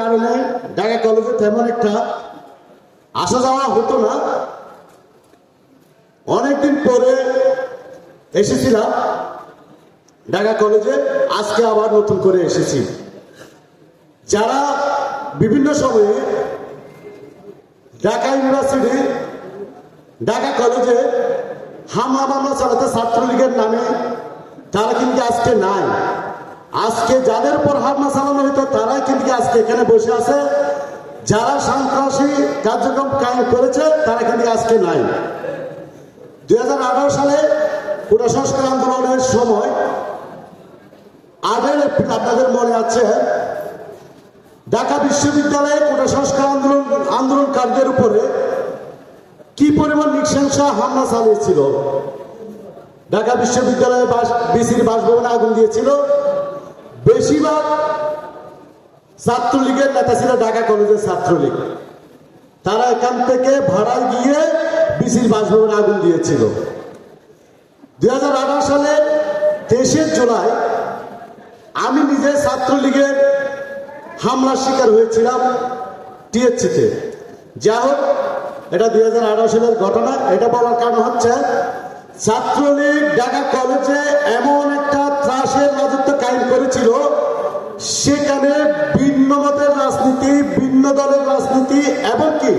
কারণে ঢাকা কলেজে তেমন একটা আসা যাওয়া হতো না। অনেকদিন পরে এসেছিলাম ঢাকা কলেজে, আজকে আবার নতুন করে এসেছি। যারা বিভিন্ন সময়ে ঢাকা ইউনিভার্সিটি ঢাকা কলেজে হামলা মামলা চালাতে ছাত্রলীগের নামে, তারা কিন্তু আজকে নাই। আজকে যাদের উপর হামলা চালানো হইতো তারাই কিন্তু আজকে এখানে বসে আছে। যারা সন্ত্রাসী কার্যক্রম কায়েম করেছে তারা কিন্তু আজকে নাই। 2018 সালে কোটা সংস্কার আন্দোলনের সময় 8 এপ্রিল আপনাদের মনে আছে, ঢাকা বিশ্ববিদ্যালয়ে কোটা সংস্কার আন্দোলনকারীদের উপরে কি পরিমাণ নৃশংস হামলা চালিয়েছিল। ঢাকা বিশ্ববিদ্যালয়ে বিসির বাসভবনে আগুন দিয়েছিল। বেশিরভাগ ছাত্রলীগের নেতা ছিল ঢাকা কলেজের ছাত্রলীগ। তারা এখান থেকে ভাড়ায় গিয়ে বিসির বাসভবনে আগুন দিয়েছিল। 2018 সালে 23 জুলাই আমি নিজে ছাত্রলীগের হামলার শিকার হয়েছিলাম টিএসসিতে। যা হোক, এটা 2018 সালের ঘটনা। এটা বলার কারণ হচ্ছে ছাত্রলীগ ঢাকা কলেজে এমন একটা ত্রাসের রাজত্ব কায়েম করেছিল, সেখানে ভিন্ন মতের রাজনীতি, ভিন্ন দলের রাজনীতি, এমনকি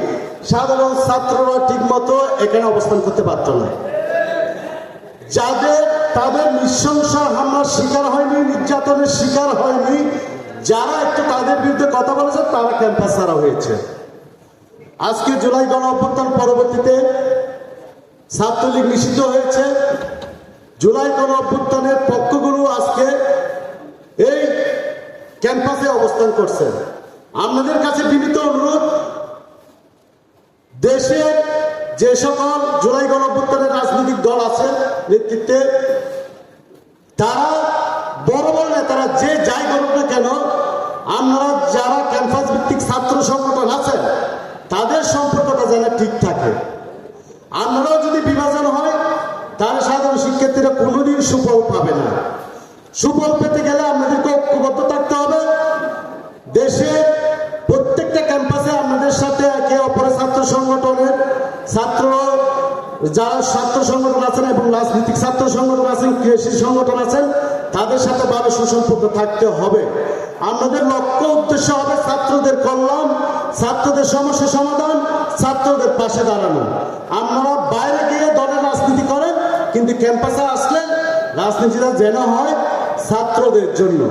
সাধারণ ছাত্ররা ঠিক মতো এখানে অবস্থান করতে পারত না। তাদের নৃশংস হামলার শিকার হয়নি, নির্যাতনের শিকার হয়নি, যারা একটু তাদের বিরুদ্ধে কথা বলেছে তারা ক্যাম্পাস ছাড়া হয়েছে। আজকে জুলাই গণ অভ্যুত্থান পরবর্তীতে ছাত্রলীগ নিষিদ্ধ হয়েছে। জুলাই গণ অভ্যুত্থানের পক্ষগুলো আজকে এই ক্যাম্পাসে অবস্থান করছে। আপনাদের কাছে বিনীত অনুরোধ, দেশে যে সকল জুলাই গণ অভ্যুত্থানের রাজনৈতিক দল আছে নেতৃত্বে, তারা বড় বড় নেতারা যে যাই করুক না কেন, আমরা যারা ক্যাম্পাস ভিত্তিক ছাত্র সংগঠন আছেন তাদের সম্পর্কটা যেন ঠিক থাকে। আমরাও যদি বিভাজন হয় তাহলে সাধারণ শিক্ষার্থীরা কোনোদিন সুফল পাবে না। সুফল পেতে গেলে আমাদেরকে ঐক্যবদ্ধ থাকতে হবে। দেশে প্রত্যেকটা ক্যাম্পাসে আমাদের সাথে একে অপরের ছাত্র সংগঠনের যারা ছাত্র সংগঠন আছেন এবং রাজনৈতিক ছাত্র সংগঠন আছেন, কৃষি সংগঠন আছেন, তাদের সাথে ভালো সুসম্পর্ক থাকতে হবে। আমাদের লক্ষ্য উদ্দেশ্য হবে ছাত্রদের কল্যাণ, ছাত্রদের সমস্যা সমাধান, ছাত্রদের পাশে দাঁড়ানো। আপনারা বাইরে গিয়ে দলের রাজনীতি করেন, কিন্তু ক্যাম্পাসে আসলে রাজনীতিটা যেন হয় ছাত্রদের জন্য।